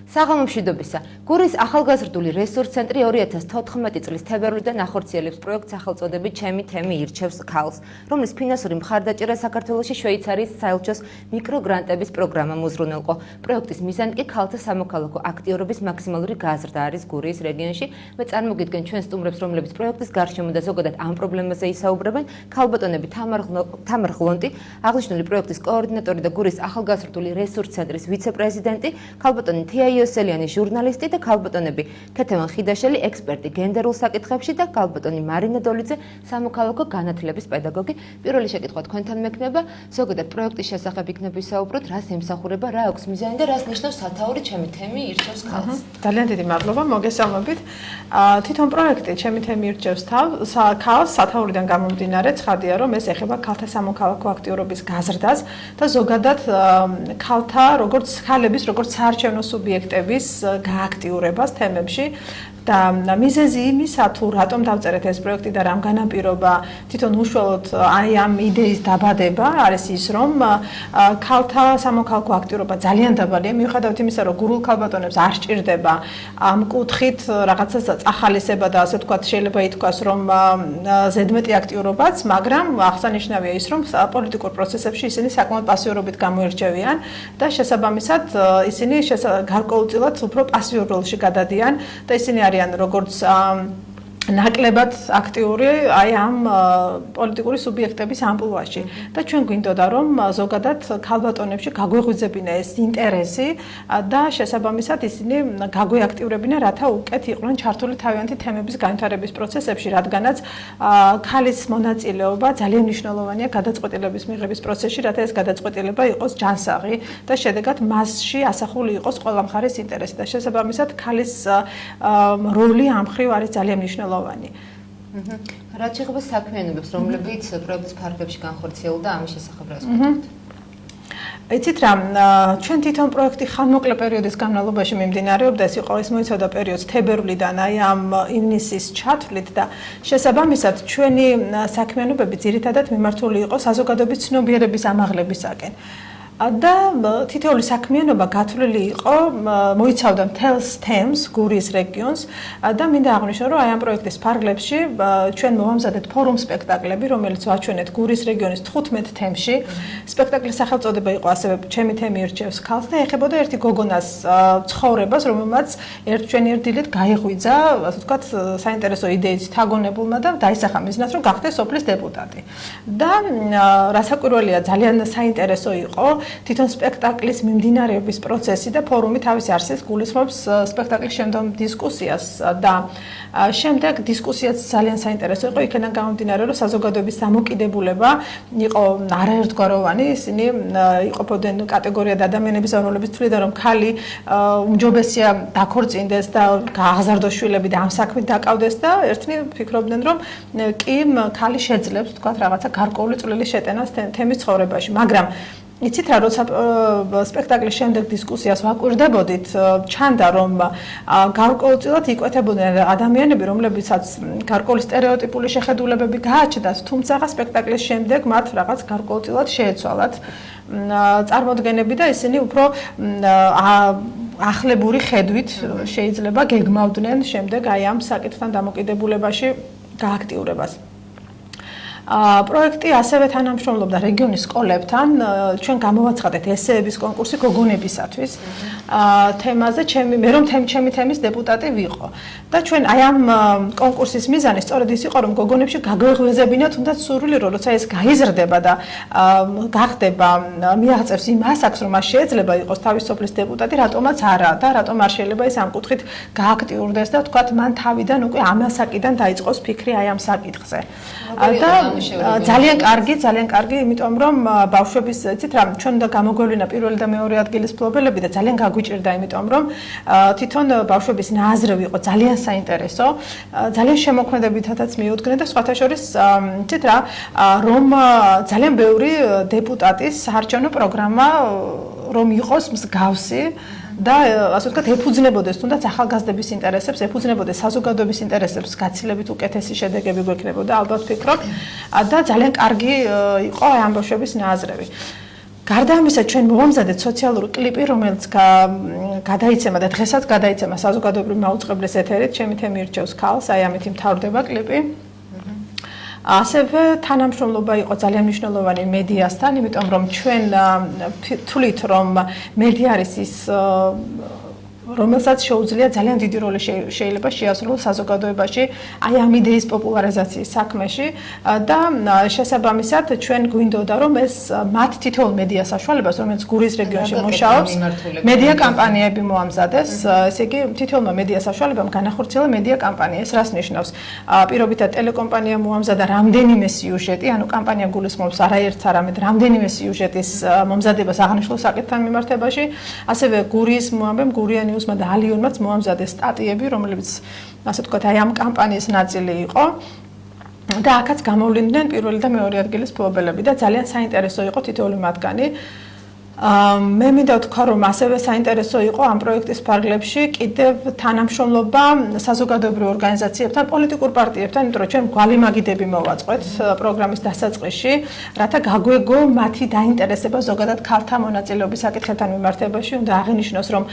საღამომშვიდობისა. გურის ახალგაზრდული რესურს ცენტრი 2014 წლის თებერვლიდან ახორციელებს პროექტს სახელწოდებით ჩემი თემი ირჩევს ქალს, რომლის ფინანსური მხარდაჭერა საქართველოში შვეიცარიის საელჩოს მიკროგრანტების პროგრამამ უზრუნველყო. პროექტის მიზანი კი ქალთა სამოქალაქო აქტიურობის მაქსიმალური გაზრდა არის გურიის რეგიონში. მე წარმოგიდგენ ჩვენ სტუმრებს, რომლებიც პროექტის გარშემო და ზოგადად ამ პრობლემაზე ისაუბრებენ, ქალბატონები თამარ ღლონტი, აღნიშნული პროექტის კოორდინატორი და გურის ახალგაზრდული რესურს ცენტრის ვიცე-პრეზიდენტი, ქალბატონი თია იოსელიანი ჟურნალისტი და ქალბატონები ქეთევან ხიდაშელი ექსპერტი გენდერულ საკითხებში და ქალბატონი მარინა დოლიძე სამოქალაქო განათლების პედაგოგი. პირველი შეკითხვა თქვენთან მექნება, ზოგადად პროექტის შესახებ იქნება ვისაუბროთ, რას ემსახურება, რა აქვს მიზანი და რას ნიშნავს სათაური ჩემი თემი ირჩევს ქალს. ძალიან დიდი მადლობა, მოგესალმებით. თვითონ პროექტი ჩემი თემი ირჩევს ქალს სათაურიდან გამომდინარე ცხადია, რომ ეს ეხება ქალთა სამოქალაქო აქტიურობის გაზრდას და ზოგადად ქალთა როგორც ქალების როგორც საარჩევნო სუბიექტების გააქტიურებას თემებში და მიზეზი იმისა, თუ რატომ დავწერეთ ეს პროექტი და რამ განაპირობა თვითონ უშუალოდ აი ამ იდეის დაბადება არის ის, რომ ქალთა სამოქალაქო აქტიურობა ძალიან დაბალია, მიუხედავად იმისა, რომ გურულ ქალბატონებს არ სჭირდება ამ კუთხით რაღაცა წახალისება და ასე ვთქვათ, შეიძლება ითქვას, რომ ზედმეტი აქტიურობაც, მაგრამ აღსანიშნავია ის, რომ პოლიტიკურ პროცესებში ისინი საკმაოდ პასიურობით გამოირჩევიან და შესაბამისად ისინი გარკვეულწილად უფრო პასიურ როლში გადადიან და ისინი არიან როგორც ნაკლებად აქტიური აი ამ პოლიტიკური სუბიექტების ამპლუაში და ჩვენ გვინდოდა რომ ზოგადად ქალბატონებში გაგვეღვიძებინა ეს ინტერესი და შესაბამისად ისინი გაგვეაქტიურებინა რათა უკეთ იყვნენ ჩართული თავიანთი თემების განვითარების პროცესებში, რადგანაც ქალის მონაწილეობა ძალიან მნიშვნელოვანია გადაწყვეტილების მიღების პროცესში, რათა ეს გადაწყვეტილება იყოს ჯანსაღი და შედეგად მასში ასახული იყოს ყველა მხარის ინტერესი და შესაბამისად ქალის როლი ამ მხრივ არის ძალიან მნიშვნელოვანი. რაც შეეხება საქმიანობებს, რომლებიც პროექტის ფარგლებში განხორციელდა, ამის შესახებ რას ვთქვით? იცით რა, ჩვენ თვითონ პროექტი ხანმოკლე პერიოდის განმავლობაში მიმდინარეობდა, ეს იყო ის მოიცავდა პერიოდს თებერვლიდან აი ამ ივნისის ჩათვლით და შესაბამისად ჩვენი საქმიანობები ძირითადად მიმართული იყო საზოგადოების ცნობიერების ამაღლებისაკენ. და თითოეული საქმიანობა გათვლილი იყო, მოიცავდა მთელს თემს, გურიის რეგიონს და მინდა აღვნიშნო, რომ აი ამ პროექტის ფარგლებში ჩვენ მოვამზადეთ ფორუმ სპექტაკლები, რომელიც ვაჩვენეთ გურიის რეგიონის 15 თემში. სპექტაკლის სახელწოდება იყო ასევე ჩემი თემი ირჩევს ქალს და ეხებოდა ერთი გოგონას ცხოვრებას, რომელმაც ერთჩვენიერ დილით გაიღვიძა, ასე ვთქვათ, საინტერესო იდეით თაგონებულმა და დაისახა მიზნად, რომ გახდეს სოფლის დეპუტატი. და რასაკვირველია, ძალიან საინტერესო იყო თვითონ სპექტაკლის მიმდინარეობის პროცესი და ფორუმი თავის არსის გულისხმობს სპექტაკლის შემდგომ დისკუსიას და შემდეგ დისკუსიაც ძალიან საინტერესო იყო, იქიდან გამომდინარე, რომ საზოგადოების დამოკიდებულება იყო არაერთგვაროვანი, ისინი იყოფოდნენ კატეგორიად ადამიანების, რომლებიც თვლიდა, რომ ქალი უმჯობესია დაქორწინდეს და გააღზარდოს შვილები და ამ საქმით დაკავდეს და ერთნი ფიქრობდნენ, რომ კი ქალი შეძლებს, ვთქვათ, რაღაცა გარკვეული წვლილი შეტანას თემის ცხოვრებაში, მაგრამ იცით რა, როცა სპექტაკლის შემდეგ დისკუსიას ვაკვირდებოდით, ჩანდა რომ გარკვეულწილად იკვეთებოდნენ ადამიანები, რომლებიცაც გარკვეული სტერეოტიპული შეხედულებები გააჩნდათ, თუმცა სპექტაკლის შემდეგ მათ რაღაც გარკვეულწილად შეეცვალათ წარმოდგენები და ისინი უფრო ახლებური ხედვით შეიძლება გეგმავდნენ შემდეგ აი ამ საკითხთან დამოკიდებულებაში გააქტიურებას. პროექტი ასევე თანამშრომლობდა რეგიონის სკოლებთან, ჩვენ გამოვაცხადეთ ესეების კონკურსი გოგონებისათვის თემაზე, მე რომ ჩემი თემის დეპუტატი ვიყო. და ჩვენ აი ამ კონკურსის მიზანი სწორედ ის იყო, რომ გოგონებში გაგვეღვიძებინათ თუნდაც სურვილი, რომ როცა ეს გაიზრდება და გახდება, მიაღწევს იმ ასაკს, რომ მას შეიძლება იყოს თავის სოფლის დეპუტატი, რატომაც არა და რატომ არ შეიძლება ეს ამ კუთხით გააქტიურდეს და თქვათ, მან თავიდან უკვე ამ ასაკიდან დაიწყოს ფიქრი აი ამ საკითხზე. და ძალიან კარგი, იმიტომ რომ ბავშვების, იცით რა, ჩვენ უნდა გამოგვევლინა პირველი და მეორე ადგილის მფლობელები და ძალიან გაგვიჭირდა, იმიტომ რომ თვითონ ბავშვების ნაზრევი იყო ძალიან საინტერესო, ძალიან შემოქმედებითაც მიუდგნენ და სხვათა შორის, იცით რა, რომ ძალიან ბევრი დეპუტატის საარჩევნო პროგრამა რომ იყოს მსგავსი და ასე ვთქვათ, ეფუძნებოდეს თუნდაც ახალგაზრდების ინტერესებს, ეფუძნებოდეს საზოგადოების ინტერესებს, გაცილებით უკეთესი შედეგები გვექნებოდა, ალბათ ვფიქრობ და ძალიან კარგი იყო ამ ბავშვების ნაზრევი. გარდა ამისა, ჩვენ მოვამზადეთ სოციალური კლიპი, რომელიც გადაიცემა და დღესაც გადაიცემა საზოგადოებრივ მაუწყებლის ეთერით, ჩემი თემი ირჩევს ქალს, აი ამით მთავრდება კლიპი. ასევე თანამშრომლობა იყო ძალიან მნიშვნელოვანი მედიასთან, იმიტომ რომ ჩვენ თვლით, რომ მედია არის ის რომელსაც შეუძლია ძალიან დიდი როლი შეიძლება შეასრულოს საზოგადოებაში, აი ამ იდეის პოპულარიზაციის საქმეში და შესაბამისად ჩვენ გვინდოდა რომ ეს მათ თითოეულ მედია საშუალებას, რომელიც გურის რეგიონში მუშაობს, მედია კამპანიები მოამზადეს, ესე იგი თითოეულმა მედია საშუალებამ განახორციელა მედია კამპანია. ეს რას ნიშნავს? პირობითად ტელეკომპანია მოამზადა რამდენიმე სიუჟეტი, ანუ კამპანია გულისხმობს არაერთს, არამედ რამდენიმე სიუჟეტის მომზადებას აღნიშნულ საკითხთან მიმართებაში, ასევე გურიის მოამბემ გურიანი და ალიონმაც მოამზადეს სტატიები, რომლებიც ასე ვთქვათ, აი ამ კამპანიის ნაწილი იყო და აქაც გამოვლინდნენ პირველი და მეორე ადგილის მფლობელები და ძალიან საინტერესო იყო თითოეული მათგანი. მე მინდა ვთქვა, რომ ასევე საინტერესო იყო ამ პროექტის ფარგლებში კიდევ თანამშრომლობა საზოგადოებრივ ორგანიზაციებთან, პოლიტიკურ პარტიებთან, იმიტომ რომ ჩვენ გვალიმაგიდები მოვაწყვეთ პროგრამის დასაწყისში, რათა გაგვეგო მათი დაინტერესება ზოგადად ქალთა მონაწილეობის საკითხებთან მიმართებაში. უნდა აღინიშნოს, რომ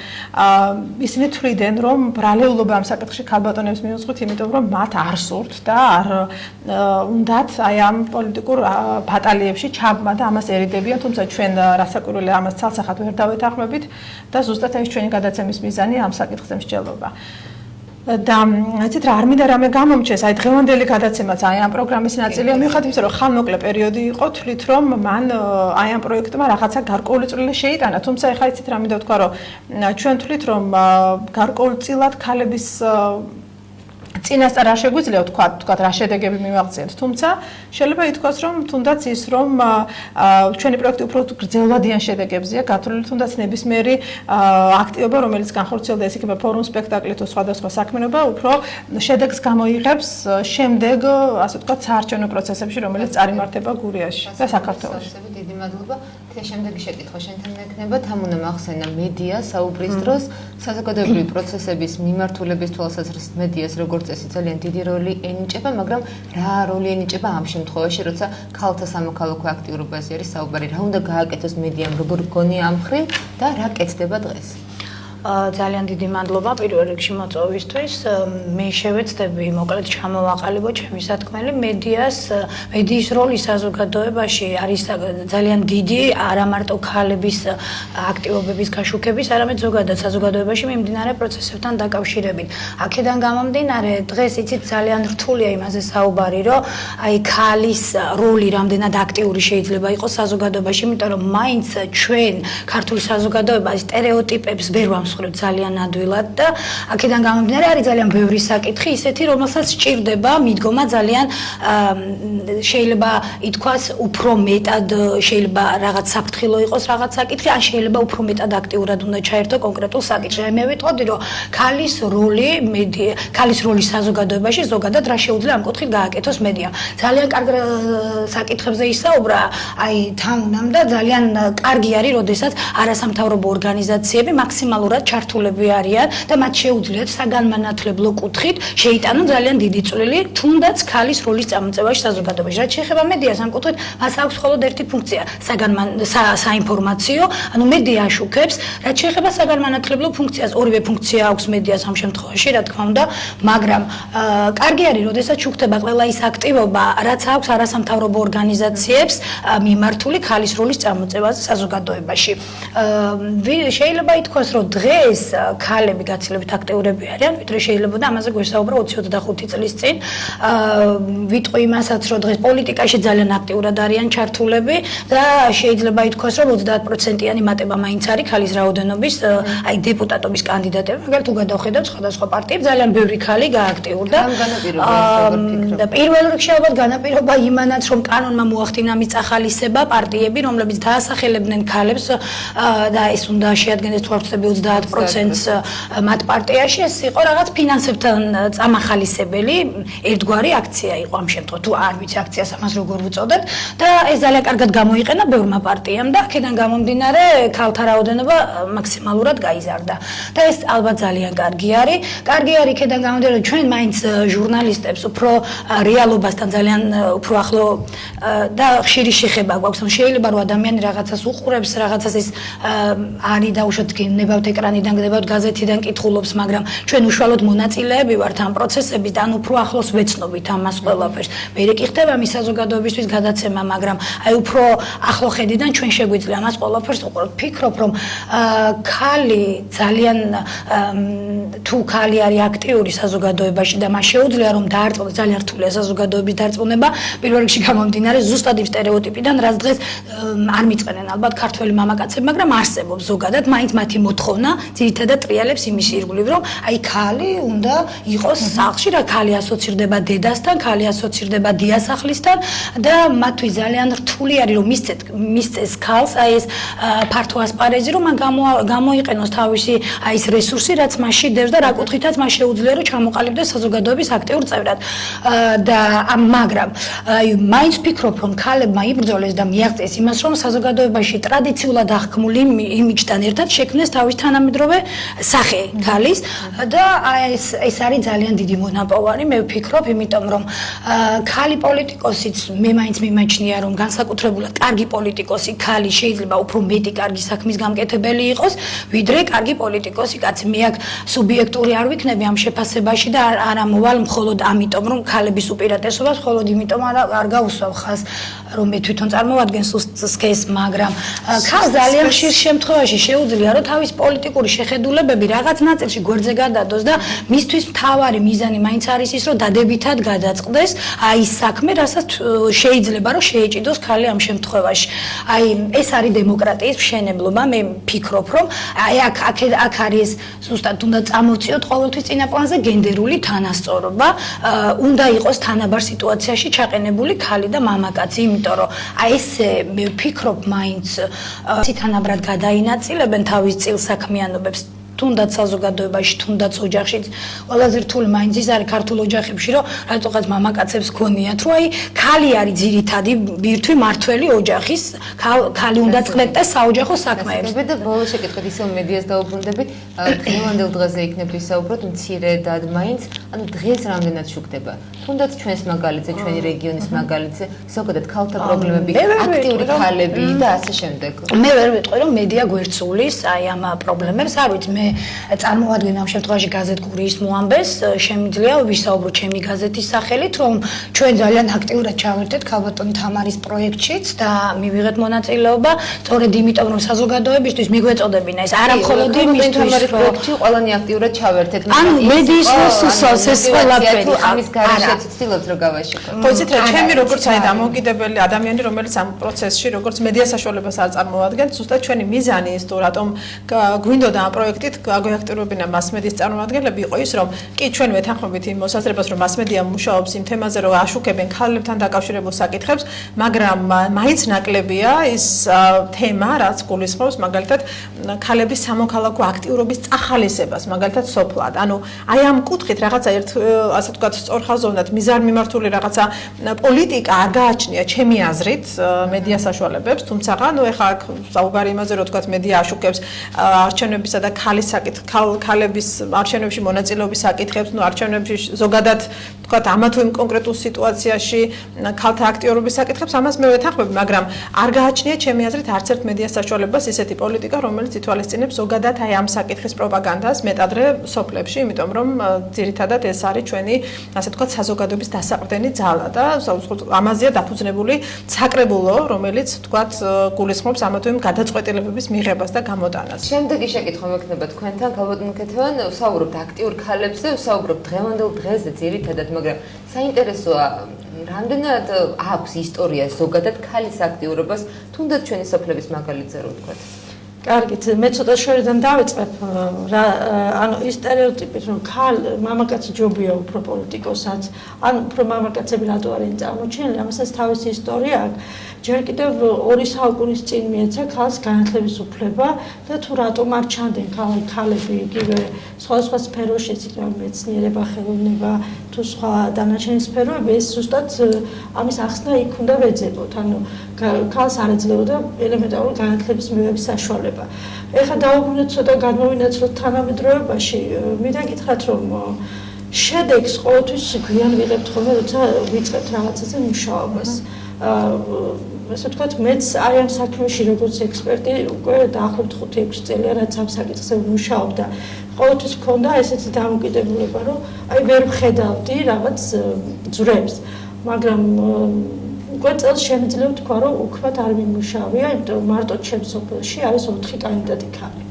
ისინი თვლიდნენ, რომ ბრალეულობა ამ საკითხში ქალბატონებს მიუძღვით, იმიტომ რომ მათ არ სურთ და არ უნდათ აი ამ პოლიტიკურ ბატალიებში ჩაბმა და ამას ერიდებიან, თუმცა ჩვენ რასაკვირველია ამას ცალსახად ვერ დავეთანხმებით და ზუსტად ეს ჩვენი გადაცემის მიზანი ამ საკითხზე მსჯელობა. და იცით რა არ მინდა რამე გამომჩეს, აი დღევანდელი გადაცემაც აი ამ პროგრამის ნაწილია, მიუხედავად იმისა, რომ ხანმოკლე პერიოდი იყო, თვლით რომ მან აი ამ პროექტმა რაღაცა გარკვეული წვლილი შეიტანა, თუმცა ეხლა იცით რა მინდა ვთქვა, რომ ჩვენ თვლით რომ გარკვეულწილად ქალების წინასწარ არ შეგვიძლია ვთქვათ რა შედეგები მივაღწიეთ, თუმცა შეიძლება ითქვას, რომ თუნდაც ის, რომ ჩვენი პროექტი უფრო გრძელვადიან შედეგებზეა გათვლილი, თუნდაც ნებისმიერი აქტივობა, რომელიც განხორციელდა ეს იქნება ფორუმ, სპექტაკლი თუ სხვადასხვა საქმიანობა, უფრო შედეგს გამოიღებს შემდეგ, ასე ვთქვათ, საარჩევნო პროცესებში, რომელიც წარიმართება გურიაში და საქართველოში. დიდი მადლობა. შემდეგი შეკითხვა შენთან ექნება, თან უნდა მახსენა მედია საუბრის დროს საზოგადოებრივი პროცესების მიმართულების თვალსაზრისით მედიას როგორც წესი ძალიან დიდი როლი ენიჭება, მაგრამ რა როლი ენიჭება ამ შემთხვევაში, როცა ქალთა სამოქალაქო აქტიურობაზე არის საუბარი, რა უნდა გააკეთოს მედიამ, როგორ გონია ამ მხრივ და რა კეთდება დღეს? ძალიან დიდი მადლობა პირველ რიგში მოწვევისთვის. მე შევეცდები მოკლედ ჩამოვაყალიბო ჩემი სათქმელი მედიის როლი საზოგადოებაში არის ძალიან დიდი, არა მარტო ქალების აქტივობების გაშუქების, არამედ ზოგადად საზოგადოებაში მიმდინარე პროცესებთან დაკავშირებით. აქედან გამომდინარე, დღეს იცით ძალიან რთულია იმაზე საუბარი, რომ აი ქალის როლი რამდენად აქტიური შეიძლება იყოს საზოგადოებაში, იმიტომ რომ მაინც ჩვენ ქართული საზოგადოება სტერეოტიპებს ვერ ვამსხვრევთ ძალიან ადვილად და აქედან გამომდინარე არის ძალიან ბევრი საკითხი, ისეთი, რომელსაც სჭირდება მიდგომა ძალიან შეიძლება ითქვას უფრო მეტად შეიძლება რაღაც საფრთხილო იყოს რაღაც საკითხი, ან შეიძლება უფრო მეტად აქტიურად უნდა ჩაერთო კონკრეტულ საკითხში. მე ვიტყოდი, რომ ქალის როლი საზოგადოებაში ზოგადად რა შეუძლია ამ კუთხით გააკეთოს მედიამ. ძალიან კარგ საკითხებზე ისაუბრა, აი თან უნამ და ძალიან კარგი არის, როდესაც არასამთავრობო ორგანიზაციები მაქსიმალურად ჩართულები არიან და მათ შეუძლიათ საგანმანათლებლო კუთხით შეიტანონ ძალიან დიდი წვლილი თუნდაც ქალის როლის წამოწევაში საზოგადოებაში. რაც შეეხება მედიას ამ კუთხით, მას აქვს მხოლოდ ერთი ფუნქცია, საინფორმაციო, ანუ მედია აშუქებს. რაც შეეხება საგანმანათლებლო ფუნქციას, ორივე ფუნქცია აქვს მედიას ამ შემთხვევაში, რა თქმა უნდა, მაგრამ კარგი არის, როდესაც შუქდება ყველა ის აქტივობა, რაც აქვს არასამთავრობო ორგანიზაციებს მიმართული ქალის როლის წამოწევაზე საზოგადოებაში. შეიძლება ითქვას, რომ დღეს ქალები გაცილებით აქტიურები არიან, ვიდრე შეიძლება და ამაზე გვესაუბრა 20-25 წლის წინ. ვიტყვი იმასაც, რომ დღეს პოლიტიკაში ძალიან აქტიურად არიან ჩართულები და შეიძლება ითქვას, რომ 30%-იანი მატება მაინც არის ქალის რაოდენობის, აი დეპუტატობის კანდიდატები, მაგალითად თუ გადავხედავთ სხვადასხვა პარტიებს, ძალიან ბევრი ქალი გააქტიურდა. და პირველ რიგში ალბათ განაპირობა იმანაც, რომ კანონმა მოახდინა მიწახალისება პარტიები, რომლებიც დაასახელებდნენ ქალებს და ეს უნდა შეადგენდეს თვალსწრაფი 50%-ს მათ პარტიაში, ეს იყო რაღაც ფინანსებთან წამახალისებელი ერთგვარი აქცია იყო ამ შემთხვევაში, თუ არ ვიცი აქციას ამას როგორ ვუწოდეთ და ეს ძალიან კარგად გამოიყენა ბევრმა პარტიამ და აქედან გამომდინარე ქალთა რაოდენობა მაქსიმალურად გაიზარდა. და ეს ალბათ ძალიან კარგი არის. კარგი არის იქედან გამომდინარე, რომ ჩვენ მაინც ჟურნალისტებს უფრო რეალობასთან ძალიან უფრო ახლო და ხშირი შეხება გვაქვს, რომ შეიძლება რომ ადამიანი რაღაცას უყურებს, რაღაცას ის არის დაუშვათ გნებავთ ეკრანიდან, გნებავთ გაზეთიდან, კითხულობს, მაგრამ ჩვენ უშუალოდ მონაწილეები ვართ ამ პროცესებით, ან უფრო ახლოს ვეცნობით ამას ყველაფერს. მერე კი ხდება მის საზოგადოებისთვის გადაცემა, მაგრამ აი უფრო ახლო ხედიდან ჩვენ შეგვიძლია ამას ყველაფერს უყუროთ. ფიქრობ, რომ ქალი ძალიან თუ ქალი არის აქტიური საზოგადოებაში და მას შეუძლია რომ დაარწმუნოს, ძალიან რთულია საზოგადოების დარწმუნება, პირველ რიგში გამომდინარე ზუსტად იმ სტერეოტიპიდან, რაც დღეს არ მიწყენენ ალბათ ქართველი მამაკაცები, მაგრამ არსებობს ზოგადად მაინც მათი მოთხოვნა ძირითადად ტრიალებს იმის ირგვლივ, რომ აი ქალი უნდა იყოს სახლში, რა ქალი ასოცირდება დედასთან, ქალი ასოცირდება დიასახლისთან და მათთვის ძალიან რთული არის რომ მისცეს ქალს აი ეს ფართო ასპარეზი, რომ მან გამოიყენოს თავისი აი ეს რესურსი, რაც მასში დევს და რა კუთხითაც მას შეუძლია რომ ჩამოყალიბდეს საზოგადოების აქტიურ წევრად. და მაგრამ აი მაინც ფიქრობ რომ ქალებმა იბრძოლეს და მიაღწიეს იმას რომ საზოგადოებაში ტრადიციულად აღქმული იმიჯთან ერთად შექმნეს თავის თანამედროვე სახე ქალის და ეს არის ძალიან დიდი მონაპოვარი მე ვფიქრობ, იმიტომ რომ ქალი პოლიტიკოსიც მე მაინც მიმაჩნია რომ განსაკუთრებულად კარგი პოლიტიკოსი ქალი შეიძლება უფრო მეტი კარგი საქმის გამკეთებელი იყოს, ვიდრე კარგი პოლიტიკოსი კაცი. მე აქ სუბიექტური არ ვიქნები ამ შეფასებაში და არ ამოვალ მხოლოდ ამიტომ რომ ქალების უპირატესობას მხოლოდ იმიტომ არ გავუსვავ ხაზს რომ მე თვითონ წარმოვადგენ სქესს, მაგრამ ქალს ძალიან ხშირ შემთხვევაში შეუძლია რომ თავის პოლიტიკური შეხედულებები რაღაც ნაწილში გვერდზე გადადოს და მისთვის მთავარი მიზანი მაინც არის ის რომ დადებითად გადაწყდეს აი ის საქმე, რასაც შეიძლება რომ შეეჭიდოს ქალი ამ შემთხვევაში. აი ეს არის დემოკრატიის მშენებლობა, მე ვფიქრობ რომ აი აქ არის ზუსტად უნდა წამოვწიოთ ყოველთვის წინაპლანზე გენდერული თანასწორობა, უნდა იყოს თანაბარ სიტუაციაში ჩაყენებული ქალი და მამაკაცი, იმიტომ რომ აი ესე მე ვფიქრობ მაინც თანაბრად გადაინაწილებენ თავის წილ საქმიანობებს თუნდაც საზოგადოებაში, თუნდაც ოჯახში. ყველაზე რთული მაინც ის არის ქართულ ოჯახებში, რომ რატოღაც მამაკაცებს გქონიათ, რომ აი ქალი არის ძირითადი ბირთვი მართველი ოჯახის, ქალი უნდა წყვეტდეს საოჯახო საქმეებს. და ბოლოს შეკითხეთ ისევ მედიას დაუბრუნდებით, დღევანდელ დღეზე იქნებ ვისაუბროთ მცირედად მაინც, ანუ დღეს რამდენად შუქდება. თუნდაც ჩვენს მაგალითზე, ჩვენი რეგიონის მაგალითზე, ზოგადად ქალთა პრობლემები, აქტიური ქალები და ასე შემდეგ. მე ვერ ვიტყვი რომ მედია გვერდსულის აი ამ პრობლემებს, არ ვიცი, მე წარმოვადგენ ამ შემთხვევაში გაზეთ გურიის მოამბეს, შემიძლია ვისაუბრო ჩემი გაზეთის სახელით, რომ ჩვენ ძალიან აქტიურად ჩავერთეთ ქალბატონი თამარის პროექტშიც და მივიღეთ მონაწილეობა, სწორედ იმიტომ რომ საზოგადოებისთვის მიგვეწოდებინა ეს არა მხოლოდ იმისთვის, რომ პროექტში ყველანი აქტიურად ჩავერთეთ. ანუ მედიის რესურსს ეს ყველაფერი ამის გარეშე ცდილობთ რომ გავაშეკოთ. ხო, იცით რა, ჩემი როგორც აი დამოუკიდებელი ადამიანი, რომელიც ამ პროცესში როგორც მედია საშუალებას არ წარმოადგენთ, ზუსტად ჩვენი მიზანი ის თუ რატომ გვინდოდა ამ პროექტით გაგვიაქტიურებინა მასმედიის წარმომადგენლები იყო ის, რომ კი ჩვენ ვეთანხმებით იმ მოსაზრებას, რომ მასმედია მუშაობს იმ თემაზე, რომ აშუქებენ ქალებთან დაკავშირებულ საკითხებს, მაგრამ მაინც ნაკლებია ის თემა, რაც გულისხმობს მაგალითად ქალების სამოქალაქო აქტიურობის წახალისებას, მაგალითად სოფლად. ანუ აი ამ კუთხით რაღაცა ასე ვთქვათ სწორხაზოვნად მიზარმიმართული რაღაცა პოლიტიკა არ გააჩნია ჩემი აზრით მედია საშუალებებს, თუმცა ნუ ეხლა აქ საუბარი იმაზე, რომ ვთქვათ მედია აშუქებს არჩევნებისა და ქალების არჩევნებში მონაწილეობის საკითხებს, ნუ არჩევნებში ზოგადად ვთქვათ ამა თუ იმ კონკრეტულ სიტუაციაში ქალთა აქტიურობის საკითხებს, ამას მე ვეთანხმები, მაგრამ არ გააჩნია ჩემი აზრით არც ერთ მედია საშუალებას ისეთი პოლიტიკა, რომელიც ითვალისწინებს ზოგადად აი ამ საკითხის პროპაგანდას მეტადრე სოფლებში, იმიტომ რომ ძირითადად ეს არის ჩვენი ასე ვთქვათ საზოგადოების დასაყრდენი ძალა და ამაზეა დაფუძნებული საკრებულო, რომელიც ვთქვათ გულისხმობს ამა თუ იმ გადაწყვეტილებების მიღებას და გამოტანას. შემდეგი შეკითხვა მექნება თქვენთან, ქალბატონ ქეთევან, ვსაუბრობთ აქტიურ ქალებზე, ვსაუბრობთ დღევანდელ დღეზე ძირითადად, მაგრამ საინტერესოა რამდენად აქვს ისტორია ზოგადად ქალის აქტიურობას, თუნდაც ჩვენი სოფლების მაგალითზე რო ვთქვათ. კარგით, მე ცოტა შორიდან დავიწყებ რა ანუ ის სტერეოტიპი რომ მამაკაცი ჯობია უფრო პოლიტიკოსაც ან უფრო მამაკაცები რატო არიან წარმოჩენილი ამასაც თავისი ისტორია აქვს ჯერ კიდევ 2 საუკუნის წინ მიეცა ქალს განათლების უფლება და თუ რატომ არ ჩანდნენ ქალები იგივე სხვადასხვა სფეროში იქნება მეცნიერება, ხელოვნება თუ სხვა დანარჩენი სფეროები ეს ზუსტად ამის ახსნა იქ უნდა ვეძებოთ ანუ ქალს არ ეძლეოდა ელემენტარული განათლების მიღების საშუალება. ეხლა დავუბრუნდეთ ცოტა გადმოვინაცვლოთ თანამედროვეობაში. მინდა გითხრათ რომ შედეგს ყოველთვის გვიან ვიღებთ ხოლმე როცა ვიწყებთ რაღაცაზე მუშაობას. ასე ვთქვათ, მეც აი ამ საქმეში როგორც ექსპერტი უკვე დაახლოებით 5-6 წელია რაც ამ საკითხზე ვმუშაობ და ყოველთვის მქონდა ესეთი დამოკიდებულება რომ აი ვერ ვხედავდი რაღაც ძვრებს, მაგრამ უკვე წელს შემიძლია ვთქვა რომ უქმად არ მიმუშავია, იმიტომ რომ მარტო ჩემს სოფელში არის 4 კანდიდატი ქალი.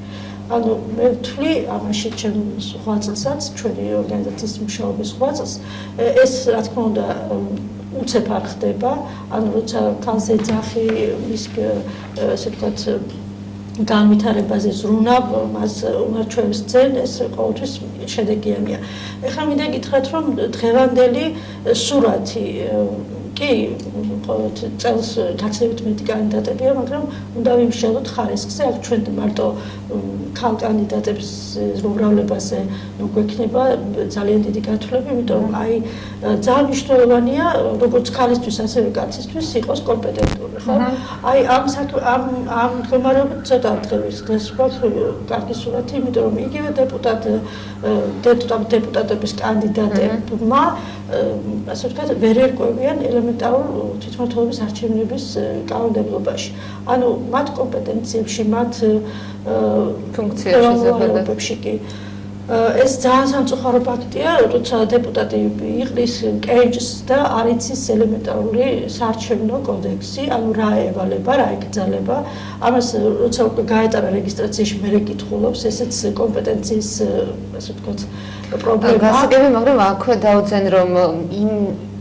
ანუ მე ვთვლი ამაში ჩემს ხვაწლსაც, ჩვენი ორგანიზაციის მუშაობის ხვაწლს, ეს რა თქმა უნდა უცებ არ ხდება, ანუ როცა ქალს ეძახი ის ასე ვთქვათ განვითარებაზე ზრუნა მას უნარჩვევს ძენ ეს ყოველთვის შედეგიანია. ეხლა მინდა გითხრათ რომ დღევანდელი სურათი კი წელს გაცილებით მეტი კანდიდატებია, მაგრამ უნდა ვიმუშაოთ ხარისხზე, აქ ჩვენ მარტო ქალ კანდიდატებს უმრავლესობაზე გვექნება ძალიან დიდი გათვლები, იმიტომ რომ აი ძალიან მნიშვნელოვანია როგორც ქალისთვის, ასევე კაცისთვის იყოს კომპეტენტური, ხო? აი ამ მდგომარეობით ცოტა დღეს გვაქვს კარგი სურათი, იმიტომ რომ იგივე დეპუტატების კანდიდატებმა ასე ვთქვათ, ვერ ერკვევიან ელემენტარულ თვითმმართველობის არჩევნების კანონმდებლობაში. ანუ მათ კომპეტენციებში, მათ ფუნქციებში კი ეს ძალიან სამწუხარო ფაქტია, როცა დეპუტატი იყრის კენჭს და არ იცის ელემენტარული საარჩევნო კოდექსი, ანუ რა ევალება, რა ეკრძალება. ამას როცა უკვე გაეტანა რეგისტრაციაში მე ეკითხულობს, ესეც კომპეტენციის ასე ვთქვათ პრობლემა. გასაგები, მაგრამ აქვე დავძენ რომ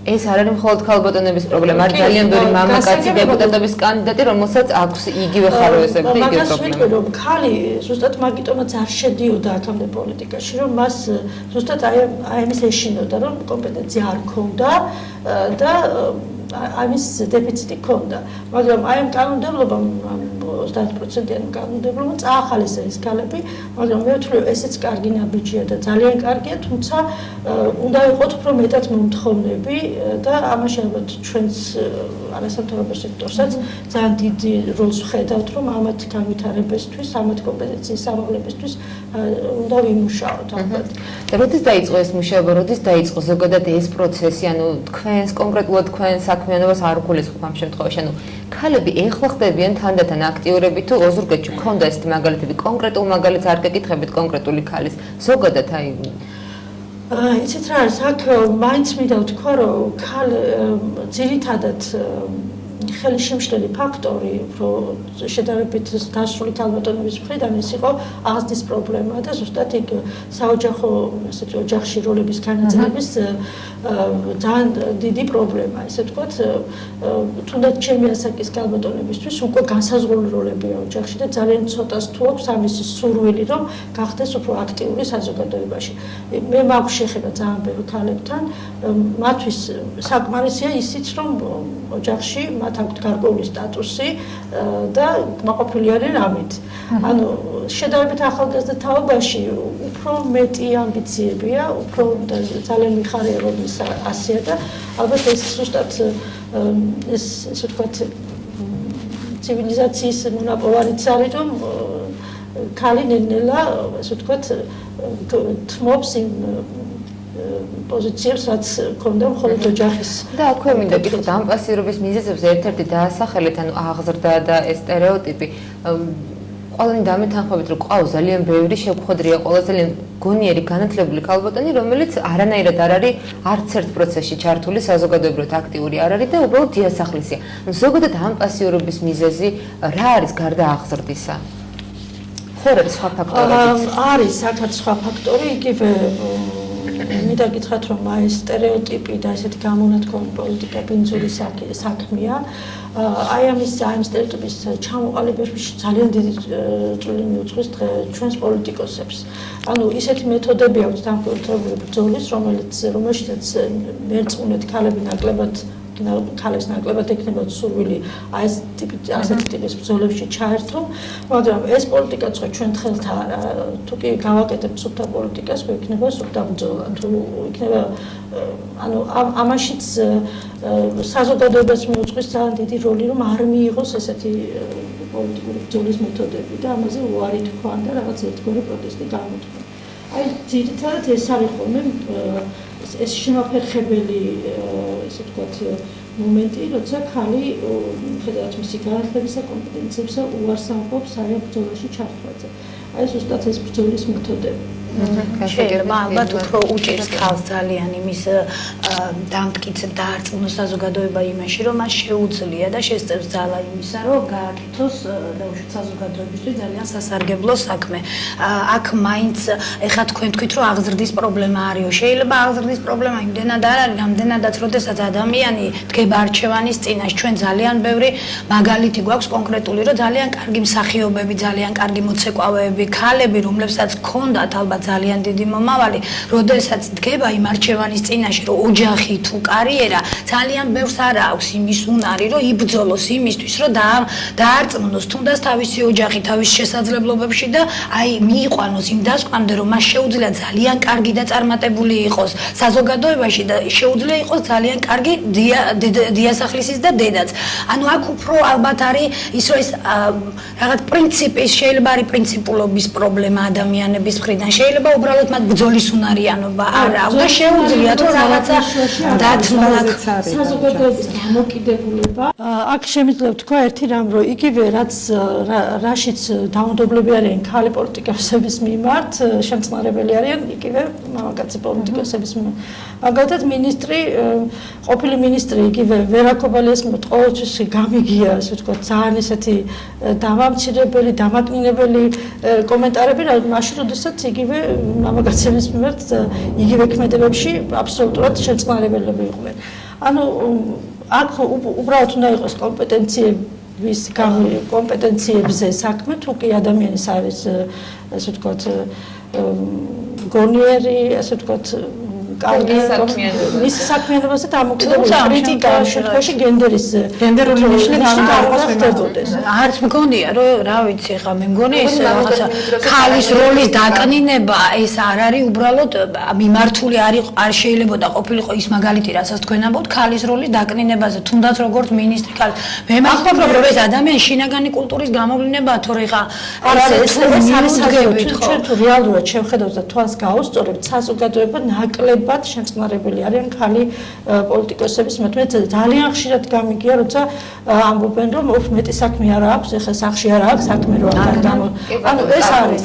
ეს არ არის მხოლოდ ქალბატონების პრობლემა, არის ძალიან ბევრი მამაკაცი დეპუტატების კანდიდატი, რომელსაც აქვს იგივე ხაროესები და იგივე პრობლემა. მაგას ვიტყვი, რომ ქალი ზუსტად მაგიტომაც არ შედიოდა აქამდე პოლიტიკაში, რომ მას ზუსტად აი ამის ეშინოდა, რომ კომპეტენცია არ ჰქონდა და ამის დეფიციტი ჰქონდა. მაგრამ აი ამ კანონმდებლობამ 30%-იანი კანონმდებლობამ წაახალისა ეს ქალები, მაგრამ მე ვთვლი, ესეც კარგი ნაბიჯია და ძალიან კარგია, თუმცა უნდა იყოთ უფრო მეტად მომთხოვნები და ამაში ალბათ ჩვენს არასამთავრობო სექტორსაც ძალიან დიდი როლს ვხედავთ, რომ ამათ განვითარებისთვის, ამათ კომპეტენციის ამაღლებისთვის უნდა ვიმუშაოთ ალბათ. და როდის დაიწყო ეს მუშაობა, როდის დაიწყო ზოგადად ეს პროცესი, ანუ თქვენს კონკრეტულად თქვენ საქმიანობას არ გულისხმობ ამ შემთხვევაში, ანუ ქალები ეხლა ხდებიან თანდათან აქტიურები თუ ოზურგეთში გქონდა ესეთი მაგალითები, კონკრეტულ მაგალითს არ გეკითხებით კონკრეტული ქალის, ზოგადად აი იცით რა არის, აქ მაინც მინდა ვთქვა, რომ ძირითადად ხელი შემშლელი ფაქტორი, უფრო შედარებით დასრული ქალბატონების მხრიდან ის იყო აღზრდის პრობლემა და ზუსტად იქ საოჯახო ასეთი ოჯახში როლების განაწილების ძალიან დიდი პრობლემა, ესე ვთქვათ, თუნდაც ჩემი ასაკის ქალბატონებისთვის უკვე განსაზღვრული როლებია ოჯახში და ძალიან ცოტას თუ აქვს ამის სურვილი, რომ გახდეს უფრო აქტიური საზოგადოებაში. მე მაქვს შეხება ძალიან ბევრი ქალებთან, მათთვის საკმარისია ისიც, რომ ოჯახში მათ აქვთ გარკვეული სტატუსი და კმაყოფილი არიან ამით. ანუ შედარებით ახალგაზრდა თაობაში უფრო მეტი ამბიციებია, უფრო ძალიან მიხარია რომ ის ასია და ალბათ ეს ზუსტად ეს ასე ვთქვათ ცივილიზაციის მონაპოვარიც არის, რომ ქალი ნელ-ნელა ასე ვთქვათ თმობს იმ პოზიციებს, რაც ქონდა მხოლოდ ოჯახის. და აქვე მინდა გითხრათ, ამ პასიურობის მიზეზებს ერთ-ერთი დაასახელეთ, ანუ აღზრდა და ეს სტერეოტიპი. ყველანი დამეთანხმებით, რომ ყავს ძალიან ბევრი შეგვხვედრია, ყველა ძალიან გონიერი განათლებული ქალბატონი, რომელიც არანაირად არ არის არც ერთ პროცესში ჩართული, საზოგადოებრივად აქტიური არ არის და უბრალოდ დიასახლისია. ზოგადად ამ პასიურობის მიზეზი რა არის გარდა აღზრდისა? ხო არის სხვა ფაქტორებიც? არის აქაც სხვა ფაქტორი, იგივე მინდა გითხრათ, რომ აი სტერეოტიპი და ესეთი გამონათქვამი პოლიტიკა ბინძური საქმეა. აი ამის სტერეოტიპის ჩამოყალიბებაში ძალიან დიდი წვლილი მიუძღვის ჩვენს პოლიტიკოსებს. ანუ ისეთი მეთოდები აქვს დამკვირვებლებული ბრძოლის, რომელშიც მერწმუნეთ ქალები ნაკლებად ქალებს ნაკლებად ექნებათ სურვილი ასეთი ტიპის ბრძოლებში ჩაერთო, მაგრამ ეს პოლიტიკა ჩვენ ხელთა თუ კი გავაკეთებთ სუფთა პოლიტიკას, ხო იქნება სუფთა ბრძოლა. თუ იქნება ანუ ამაშიც საზოგადოებას მიუძღვის ძალიან დიდი როლი, რომ არ მიიღოს ესეთი პოლიტიკური ბრძოლის მეთოდები და ამაზე უარი თქვან და რაღაც ერთგვარი პროტესტი გამოთქვა. აი ძირითადად ეს არის ხოლმე ეს შემაფერხებელი ესე ვთქვათ მომენტი, როცა ქალი ხედავთ მისი განათლებისა კომპეტენციებსა უარს ამბობს აი ბრძოლაში ჩართვაზე. აი ზუსტად ეს ბრძოლის მეთოდები. შეიძლება ალბათ უფრო უჭირს ქალს ძალიან იმის დამტკიცებ და არწმუნო საზოგადოება იმაში, რომ მას შეუძლია და შესწევს ძალა იმისა, რომ გააკეთოს დაუშვათ საზოგადოებისთვის ძალიან სასარგებლო საქმე. აქ მაინც ეხლა თქვენ თქვით, რომ აღზრდის პრობლემა არისო. შეიძლება აღზრდის პრობლემა იმდენად არ არის, რამდენადაც როდესაც ადამიანი დგება არჩევანის წინაშე, ჩვენ ძალიან ბევრი მაგალითი გვაქვს კონკრეტული, რომ ძალიან კარგი მსახიობები, ძალიან კარგი მოცეკვავეები, ქალები, რომლებსაც ჰქონდათ ალბათ ძალიან დიდი მომავალი, როდესაც დგება იმ არჩევანის წინაშე, რომ ოჯახი თუ კარიერა, ძალიან ბევრს არ აქვს იმის უნარი, რომ იბრძოლოს იმისთვის, რომ დაარწმუნოს თუნდაც თავისი ოჯახი თავის შესაძლებლობებში და აი მიიყვანოს იმ დასკვამდე, რომ მას შეუძლია ძალიან კარგი და წარმატებული იყოს საზოგადოებაში და შეუძლია იყოს ძალიან კარგი დიასახლისის და დედაც. ანუ აქ უფრო ალბათ არის ის, რომ ეს რაღაც პრინციპის შეიძლება არის პრინციპულობის პრობლემა ადამიანების მხრიდან. შეიძლება უბრალოდ მათ ბრძოლის უნარიანობა არ აქვს და შეუძლიათ რომ რაღაცა დათმოთ საზოგადოების დამოკიდებულება. აქ შემიძლია თქვა ერთი რამ, რომ იგივე რაშიც დაუნდობლები არიან ქალი პოლიტიკოსების მიმართ, შემწყნარებელი არიან იგივე მამაკაცი პოლიტიკოსების მიმართ. მაგალითად ყოფილი მინისტრი იგივე ვერა ქობალიას ყოველთვის გამიგია, ასე ვთქვათ, ძალიან ესეთი დამამცირებელი, დამაკნინებელი კომენტარები, მაშინ როდესაც იგივე მამაკაცების მიმართ იგივე ქმედებებში აბსოლუტურად შემწყნარებელები იყვნენ. ანუ აქ უბრალოდ უნდა იყოს კომპეტენციებზე საქმე, თუ კი ადამიანის არის ასე ვთქვათ გონიერი, ასე ვთქვათ მის საქმიანობაზე დამოკიდებული კრიტიკა შემთხვევაში გენდერული ნიშნები არ ხდებოდეს. არც მგონია რომ რა ვიცი ხა მე მგონი ეს რაღაცა ქალის როლის დაკნინება ეს არ არის უბრალოდ მიმართული არ შეიძლება ყოფილიყო ის მაგალითი რასაც თქვენ ამბობთ ქალის როლის დაკნინებაზე თუნდაც როგორც მინისტრი ქალი მე მახსოვს რომ ეს ადამიანის შინაგანი კულტურის გამოვლინებაა თორე ხა ეს ჩვენ თუ რეალურად შევხედავთ და თვალს გაუსწორებთ საზოგადოება ნაკლებად შემწყნარებელი არიან ქალი პოლიტიკოსების მიმართ. ძალიან ხშირად გამიგია, როცა ამბობენ, რომ მეტი საქმე არ აქვს, ეხლა სახში არ აქვს საქმე რომ არ გამო. ანუ ეს არის.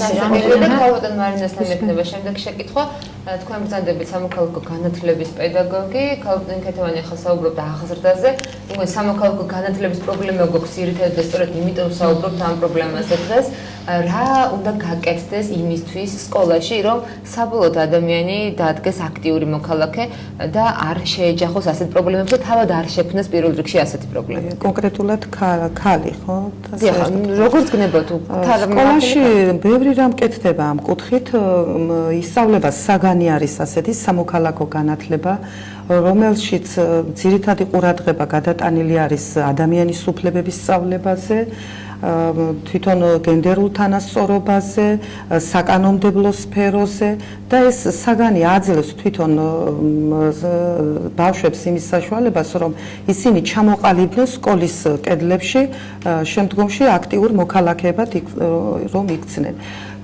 ალბათ მარინასთან მექნება შემდეგი შეკითხვა. თქვენ ბრძანდებით სამოქალაქო განათლების პედაგოგი, ქალბატონი ქეთევანი ახლა საუბრობდა აღზრდაზე. უკვე სამოქალაქო განათლების პრობლემა გვაქვს ძირითადად და სწორედ იმიტომ საუბრობთ ამ პრობლემაზე დღეს. რა უნდა გაკეთდეს იმისთვის სკოლაში, რომ საბოლოოდ ადამიანი დაადგეს აქტიური მოქალაქე და არ შეეჯახოს ასეთ პრობლემებს და თავად არ შექმნას პირველ რიგში ასეთი პრობლემები. კონკრეტულად ქალი, ხო? როგორც გნებოთ სკოლაში ბევრი რამ კეთდება ამ კუთხით, ისწავლება საგანი არის ასეთი სამოქალაქო განათლება, რომელშიც ძირითადი ყურადღება გადატანილი არის ადამიანის უფლებების სწავლებაზე, თვითონ გენდერულ თანასწორობაზე, საკანონმდებლო სფეროზე და ეს საგანი აძლევს თვითონ ბავშვებს იმის საშუალებას, რომ ისინი ჩამოყალიბდნენ სკოლის კედლებში, შემდგომში აქტიურ მოქალაქეებად რომ იქცნენ.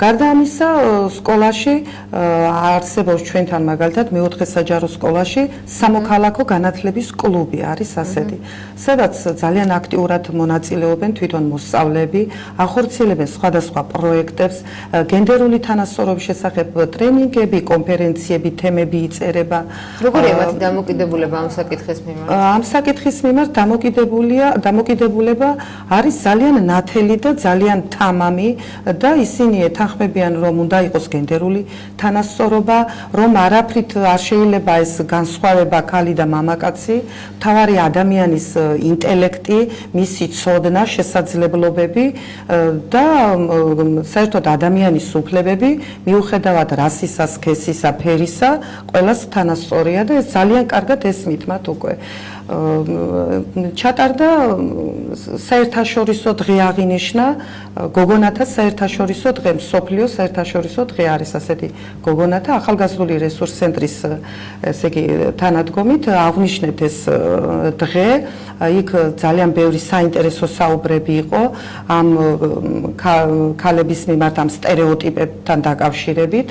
გარდა ამისა, სკოლაში არსებობს ჩვენთან მაგალითად მეოთხე საჯარო სკოლაში სამოქალაქო განათლების კლუბი არის ასეთი, სადაც ძალიან აქტიურად მონაწილეობენ თვითონ მოსწავლეები მოსწავლეები ახორციელებენ სხვადასხვა პროექტებს, გენდერული თანასწორობის შესახებ ტრენინგები, კონფერენციები, თემები იწერება. როგორია მათი დამოკიდებულება ამ საკითხის მიმართ? ამ საკითხის მიმართ დამოკიდებულება არის ძალიან ნათელი და ძალიან თამამი და ისინი ეთანხმებიან, რომ უნდა იყოს გენდერული თანასწორობა, რომ არაფრით არ შეიძლება ეს განსხვავება ქალი და მამაკაცი, მთავარი ადამიანის ინტელექტი, მისი ცოდნა, შესაძლებლობები და საერთოდ ადამიანის უფლებები მიუხედავად რასისა, სქესისა, ფერისა, ყველას თანასწორია და ეს ძალიან კარგად ესმით მათ უკვე. ჩატარდა საერთაშორისო დღე აღინიშნა გოგონათა საერთაშორისო დღე, მსოფლიო საერთაშორისო დღე არის ასეთი გოგონათა ახალგაზრდული რესურს ცენტრის ესე იგი თანადგომით აღნიშნეთ ეს დღე. იქ ძალიან ბევრი საინტერესო საუბრები იყო ამ ქალების მიმართ ამ სტერეოტიპებთან დაკავშირებით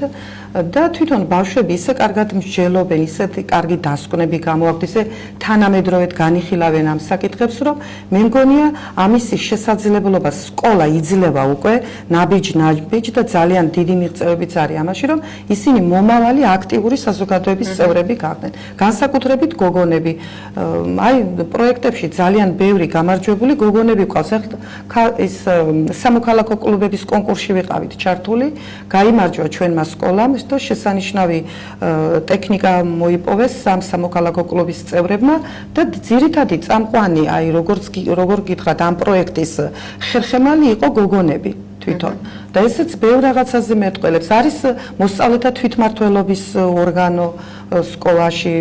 და თვითონ ბავშვები ისე კარგად მსჯელობენ, ისეთი კარგი დასკვნები გამოაქვთ, ისე თანამედროვედ განიხილავენ ამ საკითხებს, რომ მე მგონია ამისი შესაძლებლობა სკოლა იძლევა უკვე ნაბიჯ და ძალიან დიდი მიღწევებიც არის ამაში, რომ ისინი მომავალი აქტიური საზოგადოების წევრები გახდნენ. განსაკუთრებით გოგონები. აი პროექტებში ძალიან ბევრი გამარჯვებული გოგონები ყავს. ეს სამოქალაქო კლუბების კონკურსში ვიყავით ჩართული, გაიმარჯვა ჩვენმა სკოლამ და შესანიშნავი ტექნიკა მოიპოვეს ამ სამოქალაქო კლუბის წევრებმა და ძირითადი წამყვანი, აი როგორ გითხრათ, ამ პროექტის ხერხემალი იყო გოგონები თვითონ. და ესეც ბევრ რაღაცაზე მეტყველებს. არის მოსწავლეთა თვითმმართველობის ორგანო სკოლაში,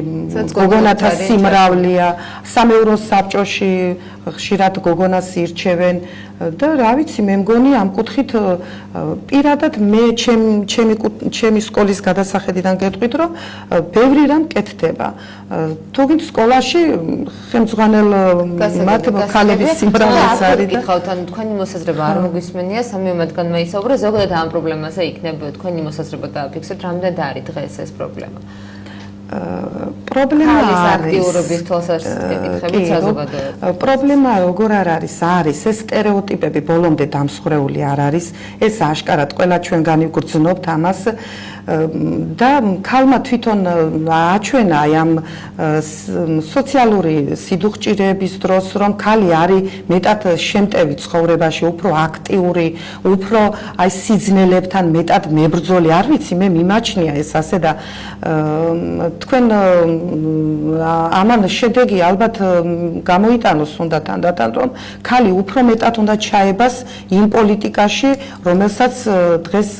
გოგონათა სიმრავლეა, სამეურო საბჭოში ხშირად გოგონას ირჩევენ და რა ვიცი, მე მგონი ამ კუთხით პირადად მე ჩემი სკოლის გადასახედიდან გეტყვით, რომ ბევრი რამ კეთდება. თუმცა სკოლაში ხელმძღვანელ მათ ქალების სიმრავლეც არის და გითხავთ, ანუ თქვენი მოსაზრება არ მოგვისმენია, სამივე მათგანმა ისაუბრა, ზოგადად ამ პრობლემაზე იქნება თქვენი მოსაზრება დააფიქსოთ, რამდენად არის დღეს ეს პრობლემა? პრობლემა არის აქტიურობის თვალსაზრისით საზოგადოება. პრობლემა როგორ არ არის? არის ეს სტერეოტიპები ბოლომდე დამსხვრეული არ არის. ეს აშკარად ყველა ჩვენგანი გვგრძნობთ ამას და ქალმა თვითონ აჩვენა ამ სოციალური სიდუხჭირების დროს, რომ ქალი არის მეტად შემტევი ცხოვრებაში, უფრო აქტიური, უფრო აი სიძნელებთან მეტად მებრძოლი. არ ვიცი, მე მიმაჩნია ეს ასე და თქვენ ამან შედეგი ალბათ გამოიტანოს უნდა თანდათან, რომ ქალი უფრო მეტად უნდა ჩაებას იმ პოლიტიკაში, რომელსაც დღეს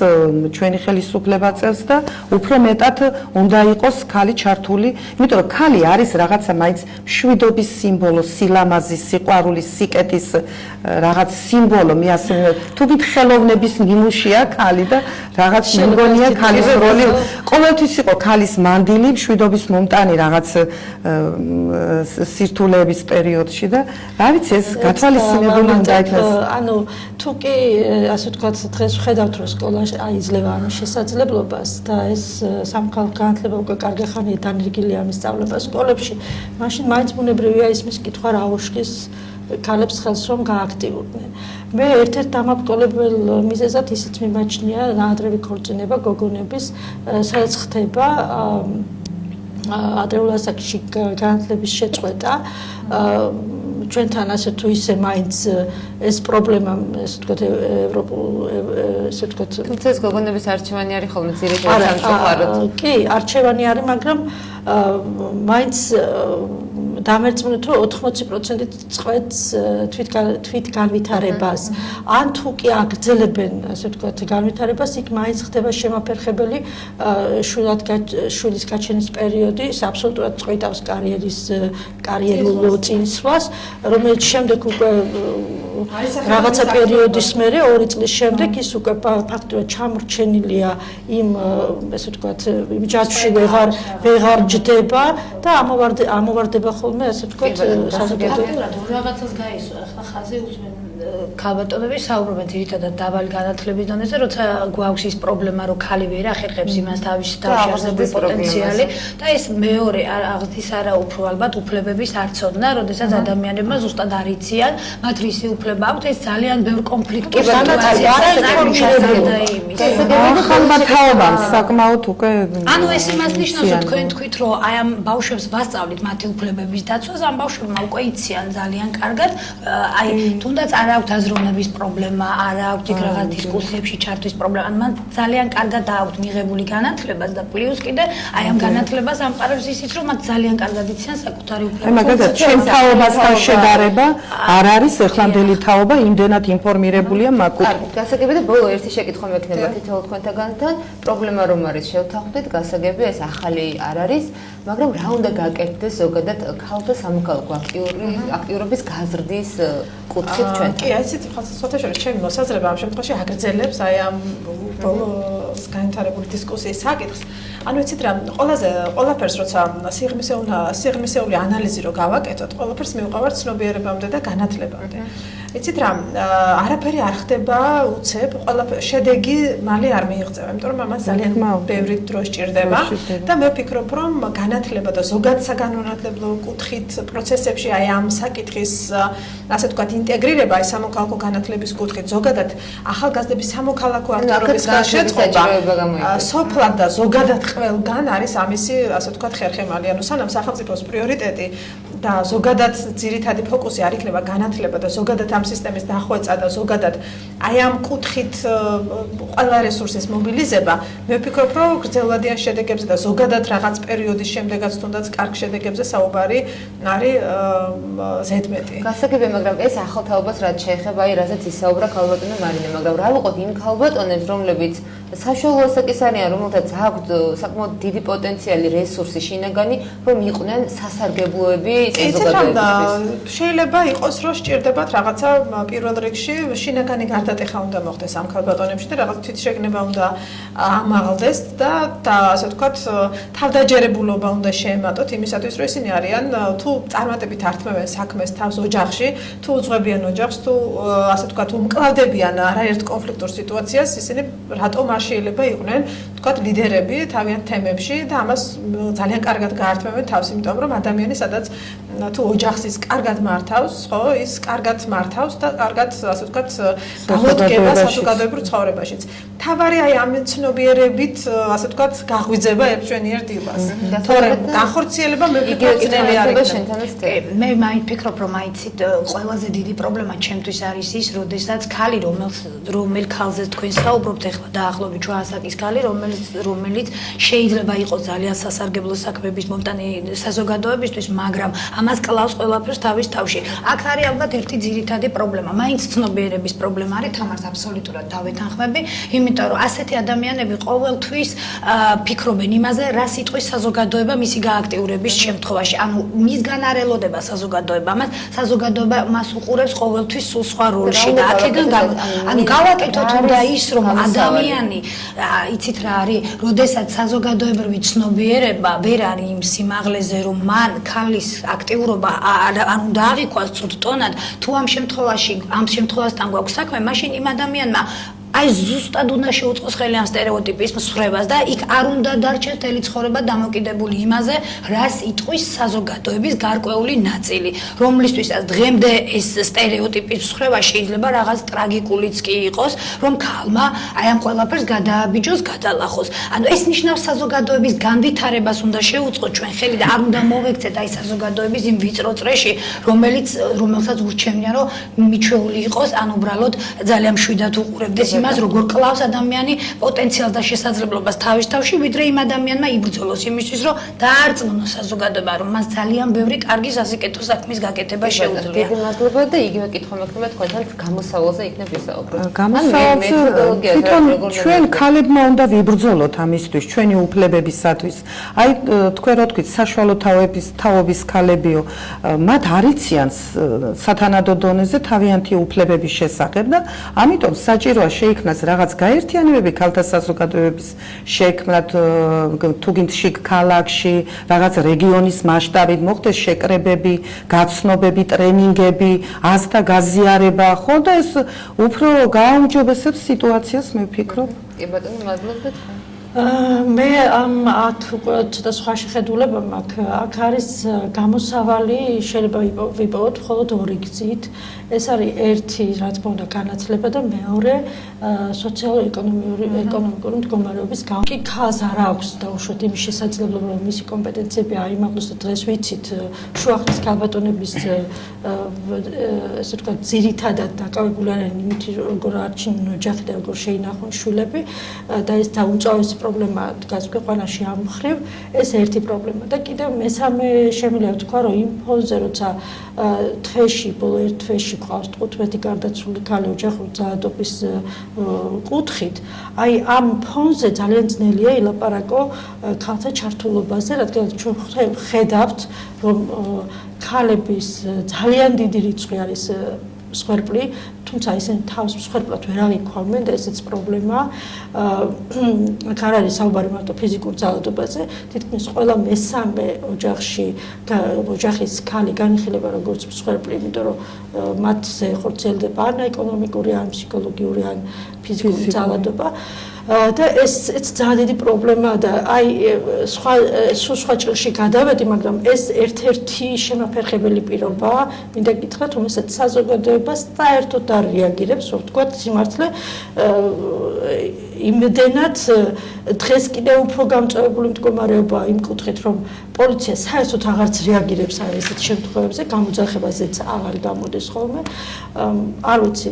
ჩვენი ხელისუფლება წელს და უფრო მეტად უნდა იყოს ქალი ჩართული, იმიტომ რომ ქალი არის რაღაცა მაინც მშვიდობის სიმბოლო, სილამაზის, სიყვარულის, სიკეთის რაღაც სიმბოლო, მე ასე თუ გით ხელოვნების ნიმუშია ქალი და რაღაც მგონია ქალის როლი ყოველთვის იყო ქალის მანდილი, მშვიდობის მომტანი რაღაც სირთულეების პერიოდში და რა ვიცი ეს გათვალისწინებული უნდა იქნას. ანუ თუ კი ასე ვთქვათ დღეს ვხედავთ რომ სკოლაში აიძლევა ამის შესაძლებლობას და ეს სამხალხო განათლება უკვე კარგი ხანია დანერგილია ამის სწავლება სკოლებში, მაშინ მაინც ბუნებრივია ისმის კითხვა რა უშლის ქალებს ხელს რომ გააქტიურდნენ. მე ერთ-ერთ დამაბრძოლებელ მიზეზად ისიც მიმაჩნია ნაადრევი ქორწინება გოგონების, სადაც ხდება ადრეულ ასაკში განათლების შეწყვეტა. ჩვენთან ასე თუ ისე მაინც ეს პრობლემა, ასე ვთქვათ, ევროპულ, ასე ვთქვათ, თუმცა ეს გოგონების არჩევანი არის ხოლმე ძირითადად სამწუხაროდ. კი, არჩევანი არის, მაგრამ მაინც დამერწმუნეთ, რომ 80% წყვეტს თვითგანვითარებას. ან თუ კი აგრძელებენ, ასე ვთქვათ, განვითარებას, იქ მაინც ხდება შემაფერხებელი შვილის გაჩენის პერიოდი, ის აბსოლუტურად წყვეტავს კარიერულ წინსვლას, რომელიც შემდეგ უკვე რაღაცა პერიოდის მერე 2 წლის შემდეგ ის უკვე ფაქტობრივად ჩამორჩენილია იმ, ასე ვთქვათ, იმ ჯაჭვში ვეღარ ჯდება და ამოვარდება ხოლმე, ასე ვთქვათ, საზოგადოება. რაღაცას გაისვა, ახლა ხაზი უსმენ ქალბატონები საუბრობენ ძირითადად დაბალი განათლების დონეზე, როცა გვაქვს ის პრობლემა, რომ ხალი ვერ ახერხებს იმას თავის არსებული პოტენციალი და ეს მეორე აღზრდის არა უფრო ალბათ უფლებების არცოდნა, როდესაც ადამიანებმა ზუსტად არ იციან, მათ რისი უფლება აქვთ, ეს ძალიან ბევრ კონფლიქტურ სიტუაციას ხალბათაობამ საკმაოდ უკვე ანუ ეს იმას ნიშნავს, რომ თქვენ თქვით, რომ აი ამ ბავშვებს ვასწავლით მათი უფლებების დაცვას, ამ ბავშვებმა უკვე იციან ძალიან კარგად, აი თუნდაც არ აქვთ აზროვნების პრობლემა, არ აქვთ იქ რაღაც დისკუსიებში ჩართვის პრობლემა, მან ძალიან კარგად აქვთ მიღებული განათლებას და პლუს კიდე აი ამ განათლებას ამყარებს ისიც, რომ მათ ძალიან კარგად იციან საკუთარი უფლებები. მაგალითად, ჩვენ თაობასთან შედარება არ არის ეხლანდელი თაობა იმდენად ინფორმირებულია მაგ კარგი, გასაგები და ბოლო ერთი შეკითხვა მექნება თითოეულ თქვენთაგანთან. პრობლემა რომ არის შევთანხმდით, გასაგები ეს ახალი არ არის, მაგრამ რა უნდა გაკეთდეს ზოგადად ქალთა სამოქალაქო აქტიურობის გაზრდის კუთხით ჩვენთან? კი, აი ესეთი ხალხთა ჩემი მოსაზრება ამ შემთხვევაში აგრძელებს აი ამ ბოლოს განვითარებული დისკუსიის საკითხს. ანუ იცით რა, ყველაფერს როცა სიღრმისეული ანალიზი რო გავაკეთოთ, ყველაფერს მივყავართ ცნობიერებამდე და განათლებამდე. იცით რა, არაფერი არ ხდება უცებ, შედეგი მალე არ მიიღწევა, იმიტომ რომ ამას ძალიან ბევრი დრო სჭირდება და მე ვფიქრობ, რომ განათლება და ზოგადად საგანმანათლებლო კუთხით პროცესებში აი ამ საკითხის ასე ვთქვათ ინტეგრირება აი სამოქალაქო განათლების კუთხით ზოგადად ახალგაზრდების სამოქალაქო აქტიურობის შეწყობა სოფლად და ზოგადად ყველგან არის ამისი ასე ვთქვათ ხერხემალი, ანუ სანამ სახელმწიფოს პრიორიტეტი და ზოგადად ძირითადი ფოკუსი არ იქნება განათლება და ზოგადად ამ სისტემის დახვეწა და ზოგადად აი ამ კუთხით ყველა რესურსის მობილიზება, მე ვფიქრობ, რომ გრძელვადიან შედეგებზე და ზოგადად რაღაც პერიოდის შემდეგაც თუნდაც კარგ შედეგებზე საუბარი არის ზედმეტი. გასაგები, მაგრამ ეს ახალ თაობას რაც შეეხება, აი რასაც ისაუბრა ქალბატონი მარინე, მაგრამ რა ვიყოთ იმ ქალბატონებს, რომლებიც საშუალო ასაკის არიან, რომელთაც აქვთ საკმაოდ დიდი პოტენციალი, რესურსი, შინაგანი, რომ იყვნენ სასარგებლოები საზოგადოებისთვის. შეიძლება იყოს, რომ სჭირდებათ რაღაცა პირველ რიგში შინაგანი გარდატეხა უნდა მოხდეს ამ ქალბატონებში და რაღაც თვითშეგნება უნდა ამაღლდეს და ასე ვთქვათ, თავდაჯერებულობა უნდა შეემატოთ იმისათვის, რომ ისინი არიან თუ წარმატებით ართმევენ საქმეს თავს ოჯახში, თუ უძღვებიან ოჯახს, თუ ასე ვთქვათ, უმკლავდებიან არაერთ კონფლიქტურ სიტუაციას, ისინი რატომ არ შეიძლება იყვნენ, ვთქვათ, ლიდერები თავიანთ თემებში და ამას ძალიან კარგად გაართმევენ თავს, იმიტომ რომ ადამიანი სადაც თუ ოჯახს ის კარგად მართავს, ხო, ის კარგად მართავს და კარგად, ასე ვთქვათ, გამოდგება საზოგადოებრივ ცხოვრებაშიც. თავარი აი ამ ცნობიერებით, ასე ვთქვათ, გაღვიძება ერთშენიერ დილას. თორემ განხორციელება მე ვფიქრობ ძნელი არ იქნება. მე მაინც ვფიქრობ, რომ აიცით ყველაზე დიდი პრობლემა ჩემთვის არის ის, როდესაც ქალი, რომელ ქალზე თქვენ საუბრობთ ახლა დაახლოებით 8 ასაკის ქალი, რომელიც შეიძლება იყოს ძალიან სასარგებლო საქმეების მომტანი საზოგადოებისთვის, მაგრამ ამას კლავს ყველაფერს თავის თავში. აქ არის ალბათ ერთი ძირითადი პრობლემა. მაინც ცნობიერების პრობლემა არის, თამარს აბსოლუტურად დავეთანხმები, იმიტომ რომ ასეთი ადამიანები ყოველთვის ფიქრობენ იმაზე, რა სიტყვის საზოგადოება მისი გააქტიურების შემთხვევაში. ანუ მისგან არ ელოდება საზოგადოება, მას საზოგადოება მას უყურებს ყოველთვის სულ სხვა როლში და აქედან ანუ გავაკეთოთ უნდა ის, რომ ადამიანი, იცით რა არის, როდესაც საზოგადოებრივი ცნობიერება ვერ არის იმ სიმაღლეზე, რომ მან ქალის აქტიურობა ანუ დააღიქვას ცუდ ტონად, თუ ამ შემთხვევასთან გვაქვს საქმე, მაშინ იმ ადამიანმა აი ზუსტად უნდა შეუწყოს ხელი ამ სტერეოტიპის მსხრევას და იქ არ უნდა დარჩეს მთელი ცხოვრება დამოკიდებული იმაზე, რას იტყვის საზოგადოების გარკვეული ნაწილი, რომლისთვისაც დღემდე ეს სტერეოტიპის მსხრევა შეიძლება რაღაც ტრაგიკულიც კი იყოს, რომ ქალმა აი ამ ყველაფერს გადააბიჯოს, გადალახოს. ანუ ეს ნიშნავს საზოგადოების განვითარებას უნდა შეუწყოთ ჩვენ ხელი და არ უნდა მოვექცეთ აი საზოგადოების იმ ვიწრო წრეში, რომელსაც ურჩევნია, რომ მიჩვეული იყოს, ან უბრალოდ ძალიან მშვიდად უყურებდეს იმას, როგორ კლავს ადამიანი პოტენციალს და შესაძლებლობას თავის თავში, ვიდრე იმ ადამიანმა იბრძოლოს იმისთვის, რომ დაარწმუნოს საზოგადოება, რომ მას ძალიან ბევრი კარგი სასიკეთო საქმის გაკეთება შეუძლია. დიდი მადლობა და იგივე კითხვა მექნება თქვენთან გამოსავალზე იქნებ ვისაუბროთ. გამოსავალზე თვითონ ჩვენ ქალებმა უნდა ვიბრძოლოთ ამისთვის, ჩვენი უფლებებისათვის. აი თქვენ რო თქვით საშუალო თაობის ქალებიო, მათ არ იციან სათანადო დონეზე თავიანთი უფლებების შესახებ და ამიტომ საჭიროა შეიქმნას რაღაც გაერთიანებები ქალთა საზოგადოების შექმნათ თუ გინდ შიგ ქალაქში, რაღაც რეგიონის მასშტაბით მოხდეს შეკრებები, გაცნობები, ტრენინგები, აზრთა გაზიარება, ხო და ეს უფრო გააუმჯობესებს სიტუაციას, მე ვფიქრობ. კი ბატონო, მადლობთ. მე ამ ცოტა სხვა შეხედულება მაქვს. აქ არის გამოსავალი, შეიძლება ვიპოვოთ მხოლოდ ორი გზით. ეს არის ერთი, რა თქმა უნდა, განათლება და მეორე სოციალურ-ეკონომიკური მდგომარეობის გამო. კი ქალს არ აქვს დაუშვათ იმის შესაძლებლობა, რომ მისი კომპეტენციები აიმაღლოს და დღეს ვიცით შუახნის ქალბატონების ესე ვთქვათ, ძირითადად დაკავებული არიან იმით, როგორ არჩინონ ოჯახი და როგორ შეინახონ შვილები და ეს დაუწავესი პრობლემა დგას ქვეყანაში ამ მხრივ, ეს ერთი პრობლემა და კიდევ მესამე შემიძლია ვთქვა, რომ იმ ფონზე, როცა თვეში, ბოლო ერთ თვეში ყავს 15 გარდაცვლილი ქალი ოჯახური ძალადობის კუთხით, აი ამ ფონზე ძალიან ძნელია ილაპარაკო ქალთა ჩართულობაზე, რადგან ჩვენ ხედავთ, რომ ქალების ძალიან დიდი რიცხვი არის მსხვერპლი, თუმცა ისინი თავს მსხვერპლად ვერ აღიქვამენ და ესეც პრობლემაა. აქ არ არის საუბარი მარტო ფიზიკურ ძალადობაზე, თითქმის ყველა მესამე ოჯახის ქალი განიხილება როგორც მსხვერპლი, იმიტომ რომ მათზე ხორციელდება ან ეკონომიკური, ან ფსიქოლოგიური, ან ფიზიკური ძალადობა. და ეს ძალიან დიდი პრობლემაა და აი სხვა ჭრილში გადავედი, მაგრამ ეს ერთ-ერთი შემაფერხებელი პირობაა, მინდა გითხრათ, რომელსაც საზოგადოება საერთოდ არ რეაგირებს, რომ ვთქვათ, სიმართლე იმდენად დღეს კიდევ უფრო გამწვავებული მდგომარეობაა იმ კუთხით, რომ პოლიცია საერთოდ აღარც რეაგირებს ესეთ შემთხვევებზე, გამოძახებაზეც აღარ გამოდის ხოლმე. არ ვიცი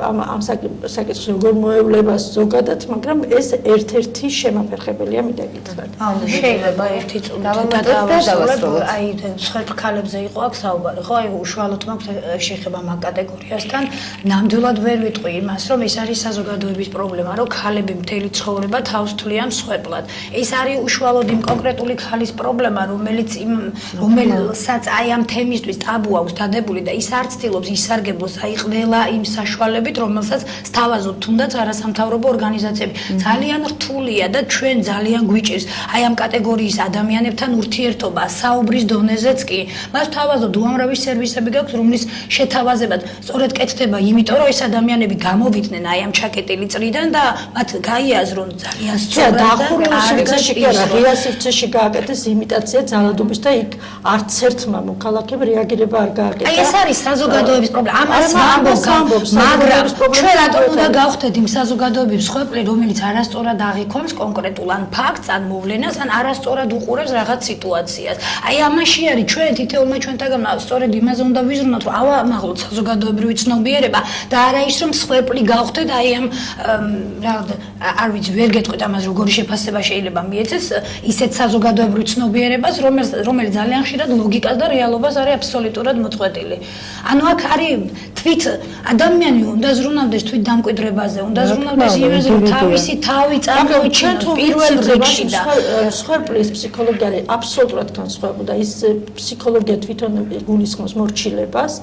ამ საკითხს როგორ მოევლება ზოგადად, მაგრამ ეს ერთ-ერთი შემაფერხებელია, მინდა გითხრათ. შეიძლება ერთი წუთი დავასრულებ, აი მსხვერპლ ქალებზე იყო აქ საუბარი, ხო? აი უშუალოდ მაქვს შეხება მაგ კატეგორიასთან. ნამდვილად ვერ ვიტყვი იმას, რომ ეს არის საზოგადოების პრობლემა, რომ ქალები მთელი ცხოვრება თავს თვლიან მსხვერპლად. ეს არის უშუალოდ იმ კონკრეტული ქალის პრობლემა, რომელსაც აი ამ თემისთვის ტაბუ აქვს დადებული და ის არ ცდილობს ისარგებლოს აი ყველა იმ საშუალებით, რომელსაც სთავაზობ თუნდაც არასამთავრობო ორგანიზაციები. ძალიან რთულია და ჩვენ ძალიან გვიჭირს აი ამ კატეგორიის ადამიანებთან ურთიერთობა საუბრის დონეზეც კი. მას თავაზობ უამრავი სერვისები გაქვს, რომლის შეთავაზებად სწორედ კეთდება, იმიტომ რომ ეს ადამიანები გამოვიდნენ აი ამ ჩაკეტილი წრიდან და მათ გაიაზრონ ძალიან სწორად და დახურულ სივრცეში კი არა, ღია სივრცეში გააკეთეს იმიტაცია ძალადობის და იქ არც ერთმა მოქალაქემ რეაგირება არ გააკეთა. აი ეს არის საზოგადოების პრობლემა. ამას ამბობს, მაგრამ ჩვენ რატომ უნდა გავხდეთ იმ საზოგადოების მსხვერპლი, რომელიც არასწორად აღიქვამს კონკრეტულ ან ფაქტს, ან მოვლენას, ან არასწორად უყურებს რაღაც სიტუაციას. აი ამაში არის ჩვენ თითოეულმა ჩვენთაგან სწორედ იმაზე უნდა ვიზრუნოთ, რომ ავამაღლოთ საზოგადოებრივი ცნობიერება და არა ის რომ მსხვერპლი გავხდეთ აი ამ არ ვიცი, ვერ გეტყვით ამას როგორი შეფასება შეიძლება მიეცეს ისეთ საზოგადოებრივ ცნობიერებას, რომელიც ძალიან ხშირად ლოგიკას და რეალობას არის აბსოლუტურად მოწყვეტილი. ანუ აქ არის თვით ადამიანი უნდა ზრუნავდეს თვით დამკვიდრებაზე, უნდა ზრუნავდეს იმაზე, რომ თავისი თავი წარმოიჩინოს პირველ რიგში და მსხვერპლის ფსიქოლოგია არის აბსოლუტურად განსხვავებული და ის ფსიქოლოგია თვითონ გულისხმობს მორჩილებას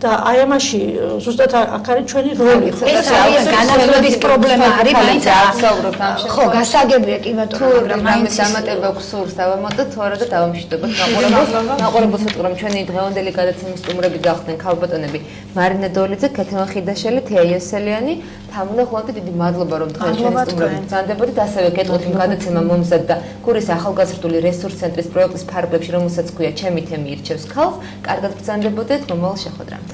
და აი ამაში ზუსტად აქ არის ჩვენი როლი. ეს არის განათლების პრობლემა არის, მაინც საუბრობთ ამ შემთხვევაში. ხო, გასაგებია კი ბატონო, მაგრამ მაინც დამატება გსურს დავამატოთ, თუ არა და დავამშვიდობოთ მაყურებელს, რომ ჩვენი დღევანდელი გადაცემის სტუმრები გახდნენ ქალბატონები მარინა დოლიძე, ქეთემა ხიდაშელი, თეა იოსელიანი. თამულა ხუანკი, დიდი მადლობა, რომ დღეს ჩვენი სტუმრები ბრძანდებოდით, ასევე გეტყვით იმ გადაცემა მომზადდა გურის ახალგაზრდული რესურს ცენტრის პროექტის ფარგლებში, რომელსაც ქვია ჩემი თემი ირჩევს ქალს. კარგად ბრძანდებოდეთ, მომავალ შეხვედრამდე.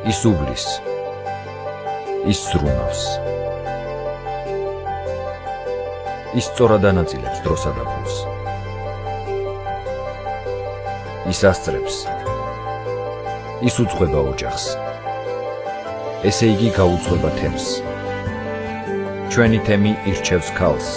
ის უბლის, ის ზრუნავს, ის სწორად ანაწილებს დროსა და ფულს, ის ასწრებს, ის უძღვება ოჯახს, ესე იგი გაუძღვება თემს, ჩვენი თემი ირჩევს ქალს.